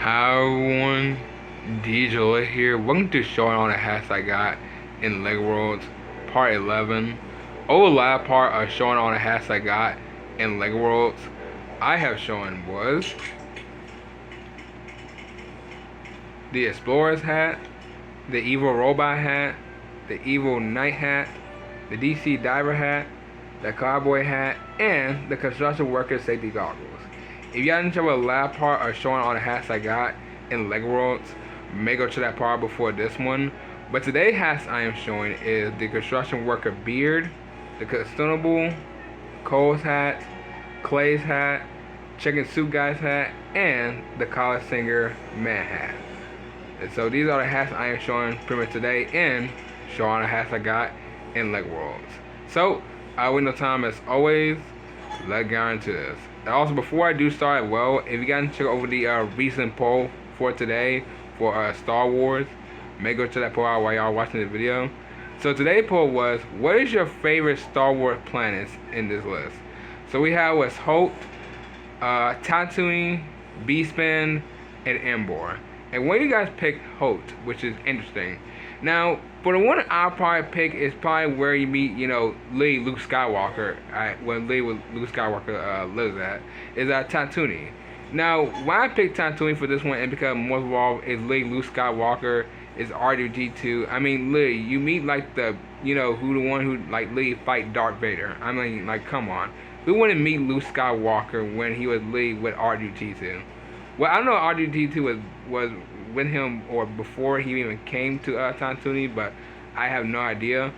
Hi everyone, DJ here. Welcome to showing all the hats I got in LEGO Worlds Part 11. Over the last part of showing all the hats I got in LEGO Worlds, I have shown was the Explorer's hat, the Evil Robot hat, the Evil Knight hat, the DC Diver hat, the Cowboy hat, and the Construction Worker Safety Goggles. If you didn't show the last part of showing all the hats I got in LEGO Worlds, may go to that part before this one. But today's hats I am showing is the Construction Worker Beard, the Consumable, Cole's hat, Clay's hat, Chicken Soup Guy's hat, and the College Singer Man hat. And so these are the hats I am showing pretty much today and showing the hats I got in LEGO Worlds. So, with no time as always, let's get into this. And also, before I do start, well, if you guys check over the recent poll for today for Star Wars, may go check that poll out while y'all watching the video. So today's poll was, what is your favorite Star Wars planets in this list? So we have was Hoth, Tatooine, Bespin, and Endor. And when you guys pick Hoth, which is interesting. Now, for the one I'll probably pick is probably where you meet, Luke Skywalker, when Luke Skywalker lives at, is at Tatooine. Now, why I picked Tatooine for this one, and because most of all is Luke Skywalker, is R2-D2. I mean, Lee, you meet like the, Lee fight Darth Vader. I mean, like, come on. We wouldn't meet Luke Skywalker when he was Lee with R2-D2. Well, I don't know if R2-D2 was with him or before he even came to Tatooine, but I have no idea.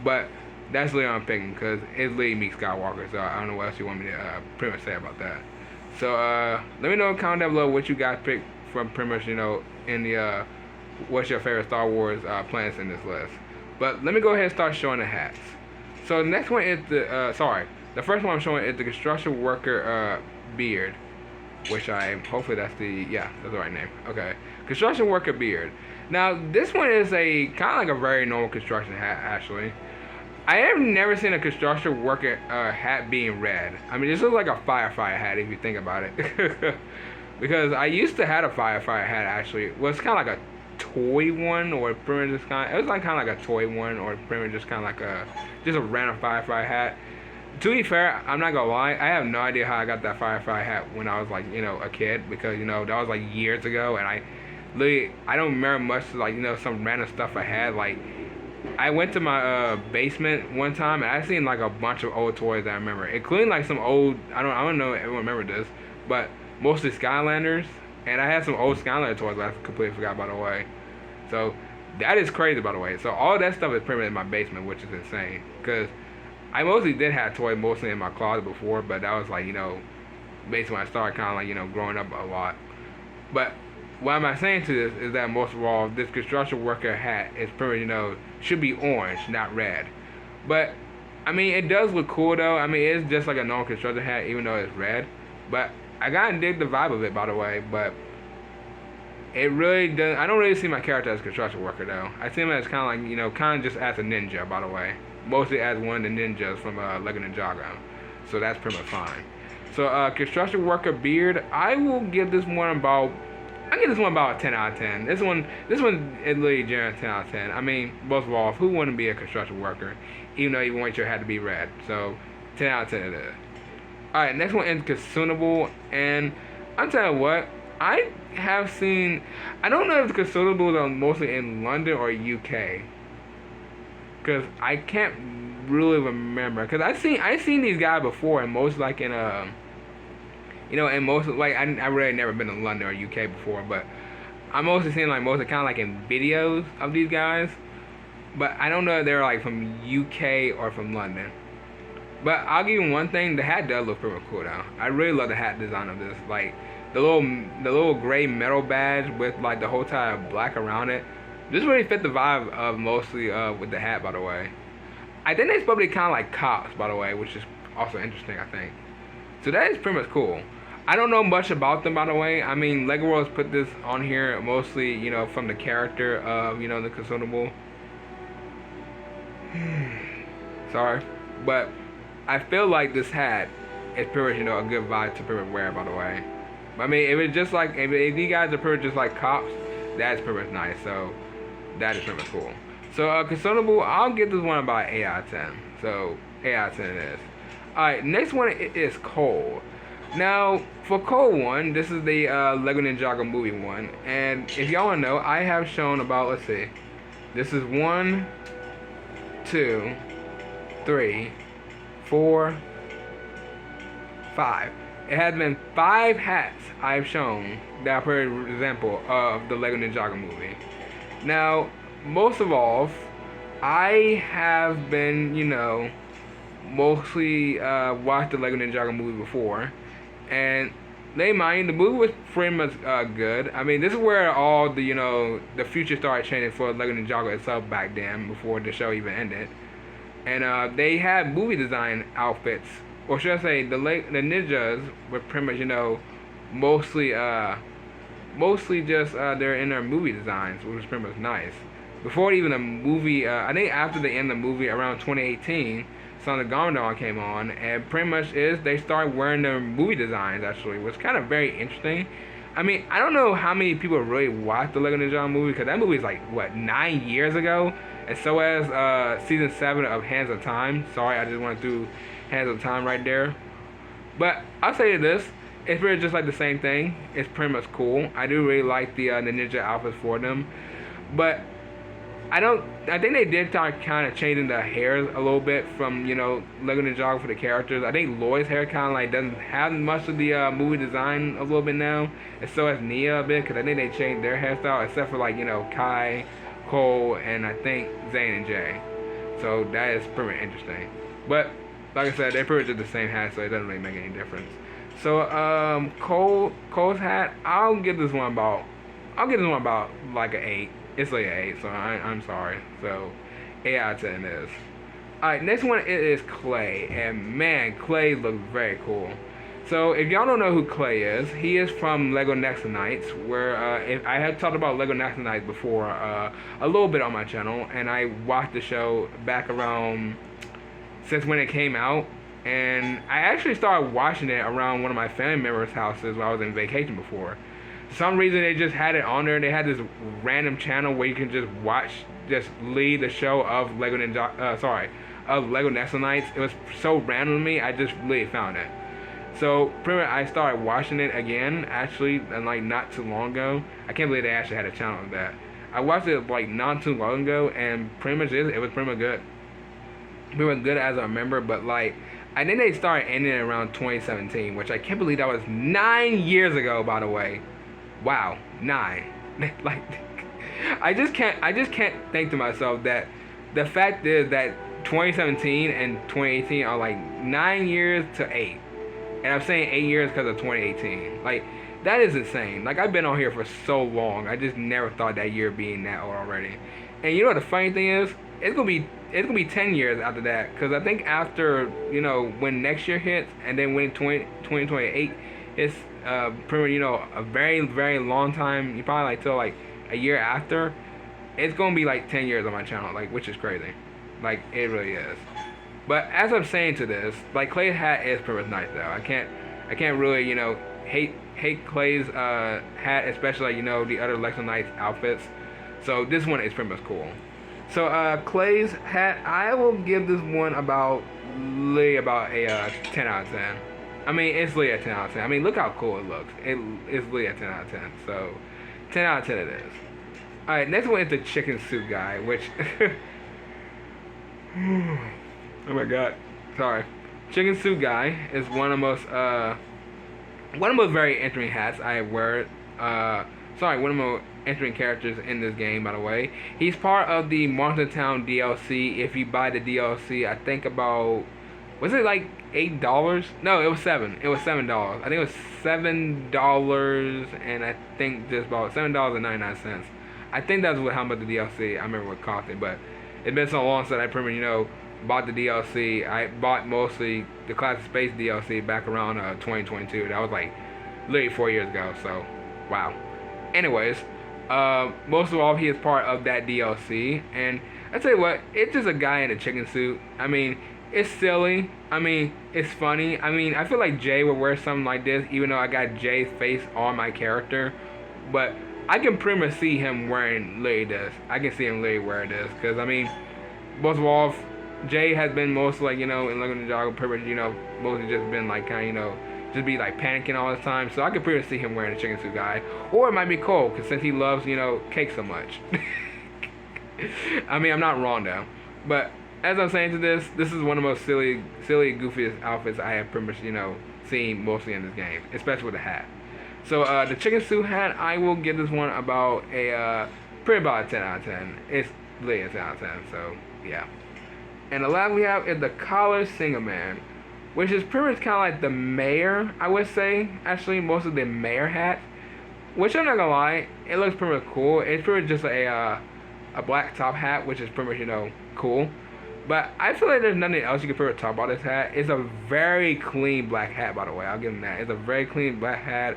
But that's really what I'm picking, because it's Lee meets Skywalker, so I don't know what else you want me to pretty much say about that. So let me know in the comment down below what you guys picked from pretty much, in the what's your favorite Star Wars planets in this list. But let me go ahead and start showing the hats. So the next one is the first one I'm showing is the Construction Worker Beard, which hopefully that's the right name. Okay, Construction Worker Beard. Now this one is a kind of like a very normal construction hat actually. I have never seen a construction worker hat being red. I mean, this looks like a firefighter hat if you think about it. Because I used to have a firefighter hat actually. Well, it's kind of like a toy one, or pretty much it was like kind of like a toy one, or pretty much just kind of like a random firefighter hat. To be fair, I'm not gonna lie, I have no idea how I got that firefighter hat when I was like, a kid, because that was like years ago, and I don't remember much, like, some random stuff I had. Like, I went to my basement one time and I seen like a bunch of old toys that I remember, including like some old, I don't know if everyone remember this, but mostly Skylanders, and I had some old Skylander toys that I completely forgot, by the way. So that is crazy, by the way. So all that stuff is pretty much in my basement, which is insane, because I mostly did have toys mostly in my closet before, but that was like, basically when I started kind of like, growing up a lot. But what am I saying to this is that most of all, this construction worker hat is pretty, should be orange, not red. But, I mean, it does look cool though. I mean, it's just like a normal construction hat, even though it's red. But I gotta dig the vibe of it, by the way. But it really doesn't, I don't really see my character as a construction worker though. I see him as kind of like, kind of just as a ninja, by the way. Mostly as one of the ninjas from Lego Ninjago. So that's pretty much fine. So Construction Worker Beard, I will give this one about, a 10 out of 10. This one is literally generally 10 out of 10. I mean, most of all, who wouldn't be a construction worker, even though you want your hat to be red? So 10 out of 10 it is. Alright, next one is Consumable, and I'm telling you what, I have seen, I don't know if the Consumables are mostly in London or UK, because I can't really remember, because I seen these guys before, and most like in and most like I really never been to London or UK before, but I mostly seen like mostly kind of like in videos of these guys, but I don't know if they're like from UK or from London. But I'll give you one thing, the hat does look pretty cool though. I really love the hat design of this, like the little gray metal badge with like the whole tie of black around it. This really fit the vibe of mostly with the hat, by the way. I think they're supposed to be kind of like cops, by the way, which is also interesting, I think. So that is pretty much cool. I don't know much about them, by the way. I mean, LEGO Worlds put this on here mostly, from the character of, the Consumable. Sorry. But I feel like this hat is pretty much, a good vibe to pretty much wear, by the way. I mean, if it's just like if you guys are pretty much just like cops, that's pretty much nice. So that is pretty much cool. So consumable, I'll give this one about 8 out of 10. So 8 out of 10 it is. Alright, next one is Coal. Now, for Coal 1, this is the Lego Ninjago movie one. And if y'all want to know, I have shown about, let's see. This is 1, 2, 3, 4, 5. It has been 5 hats I've shown that are for example of the Lego Ninjago movie. Now, most of all, I have been, you know, mostly watched the Lego Ninjago movie before, and they mind the movie was pretty much good. I mean, this is where all the, you know, the future started changing for Lego Ninjago itself back then, before the show even ended. And they had movie design outfits, or should I say, the ninjas were pretty much, you know, mostly just they're in their movie designs, which was pretty much nice. Before even a movie, I think after the end of the movie around 2018, Son of Garmadon came on, and pretty much they started wearing their movie designs actually, which was kind of very interesting. I mean, I don't know how many people really watched the Lego Ninjago movie, because that movie is like, what, 9 years ago? And so as season 7 of Hands of Time. Sorry, I just went through Hands of Time right there. But I'll say this, it's really just like the same thing. It's pretty much cool. I do really like the ninja outfits for them. But I think they did start kind of changing the hairs a little bit from, you know, Lego Ninjago for the characters. I think Lloyd's hair kind of like doesn't have much of the movie design a little bit now. And so has Nia a bit, because I think they changed their hairstyle, except for like, you know, Kai, Cole, and I think Zane and Jay. So that is pretty interesting. But like I said, they're pretty much the same hat, so it doesn't really make any difference. So Cole's hat, I'll give this one about like an 8. It's like an 8, so I'm sorry. So 8 out of 10 is. Alright, next one is Clay, and man, Clay looks very cool. So if y'all don't know who Clay is, he is from Lego Next Knights, where if I had talked about Lego Next Knights before a little bit on my channel, and I watched the show back around since when it came out, and I actually started watching it around one of my family members' houses while I was in vacation before. For some reason they just had it on there. They had this random channel where you can just watch, just lead the show of Lego Next Knights. It was so random to me, I just really found it. So pretty much I started watching it again, actually, and like not too long ago. I can't believe they actually had a channel of that. I watched it like not too long ago, and pretty much it was pretty much good. Pretty much good as I remember, but like I think they started ending it around 2017, which I can't believe that was 9 years ago, by the way. Wow, 9. Like I just can't think to myself that the fact is that 2017 and 2018 are like 9 years to 8. And I'm saying 8 years because of 2018. Like, that is insane. Like, I've been on here for so long. I just never thought that year being that old already. And you know what the funny thing is? It's gonna be 10 years after that. Because I think after, you know, when next year hits, and then when 2028, it's pretty much, you know, a very, very long time. You probably like till like a year after. It's gonna be like 10 years on my channel, like, which is crazy. Like, it really is. But as I'm saying to this, like, Clay's hat is pretty much nice though. I can't really, you know, hate Clay's hat, especially like, you know, the other Lego Knights outfits. So this one is pretty much cool. So Clay's hat, I will give this one about a 10 out of 10. I mean, it's literally a 10 out of 10. I mean, look how cool it looks. It's literally a 10 out of 10. So 10 out of 10 it is. All right, next one is the chicken soup guy, which. Oh my god, sorry. Chicken Suit Guy is one of the most very interesting hats I wear. One of the most interesting characters in this game, by the way. He's part of the Monster Town DLC. If you buy the DLC, I think about, was it like $8? No, it was $7. It was $7. I think it was $7, and I think just about $7.99. I think that's how much the DLC I remember what cost it, but it's been so long since I pretty much, you know, bought the DLC. I bought mostly the Classic Space DLC back around 2022. That was like literally 4 years ago, so wow. Anyways, most of all, he is part of that DLC, and I tell you what, it's just a guy in a chicken suit. I mean, It's silly. I mean, it's funny. I mean, I feel like Jay would wear something like this, even though I got Jay's face on my character. But I can pretty much see him wearing literally this. I can see him literally wearing this. Because, I mean, most of all, Jay has been mostly, like, you know, in Legend of Ninjago, pretty much, you know, mostly just been, like, kind of, you know, just be, like, panicking all the time. So I can pretty much see him wearing a chicken suit guy. Or it might be Cole, because since he loves, you know, cake so much. I mean, I'm not wrong, though. But as I'm saying to this is one of the most silly, goofiest outfits I have pretty much, you know, seen mostly in this game, especially with the hat. So the chicken suit hat, I will give this one about a pretty about a 10 out of 10. It's literally a 10 out of 10. So yeah. And the last we have is the collar singer man, which is pretty much kind of like the mayor, I would say. Actually, most of the mayor hat, which I'm not gonna lie, it looks pretty much cool. It's pretty much just a black top hat, which is pretty much, you know, cool. But I feel like there's nothing else you can pretty much talk about this hat. It's a very clean black hat, by the way. I'll give him that. It's a very clean black hat.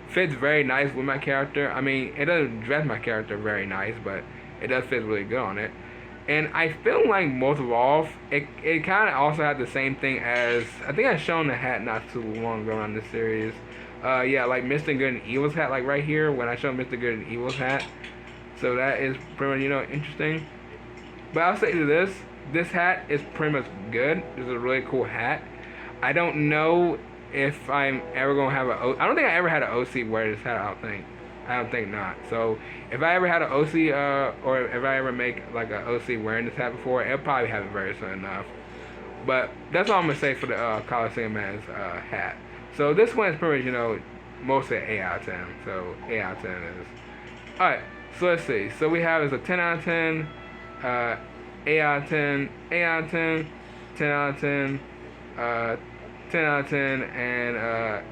Fits very nice with my character. I mean, it doesn't dress my character very nice, but it does fit really good on it. And I feel like most of all, it kind of also had the same thing as, I think I shown the hat not too long ago on this series. Yeah, like Mr. Good and Evil's hat, like right here, when I showed Mr. Good and Evil's hat. So that is pretty much, you know, interesting. But I'll say this hat is pretty much good. It's a really cool hat. I don't know if I'm ever gonna have I don't think I ever had an OC wear this hat. I don't think not. So if I ever had an OC, or if I ever make like an OC wearing this hat before, it'll probably have it very soon enough. But that's all I'm gonna say for the Coliseum Man's hat. So this one is pretty much, you know, mostly an 8 out of 10. So 8 out of 10 is. Alright, so let's see. So we have is a 10 out of 10, 8 out of 10, 8 out of 10, 10 out of 10, 10 out of 10, and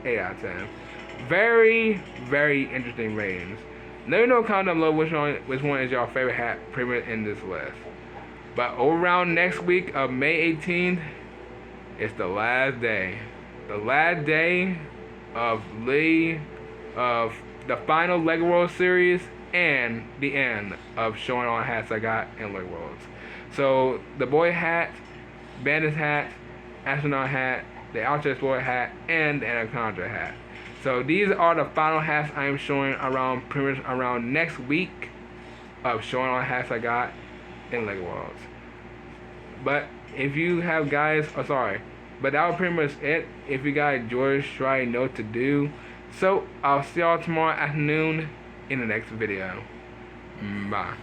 8 out of 10. Very, very interesting ratings. Let me know comment down below which one is your favorite hat pretty much in this list. But around next week of May 18th, it's the last day. The last day of the final LEGO World series and the end of showing all the hats I got in LEGO Worlds. So the boy hat, bandit hat, astronaut hat, the Ultra Explorer hat, and the Anaconda hat. So these are the final hats I am showing around pretty much around next week of showing all the hats I got in LEGO Worlds. But if you have guys, but that was pretty much it. If you guys enjoyed, try know what to do. So I'll see y'all tomorrow afternoon in the next video. Bye.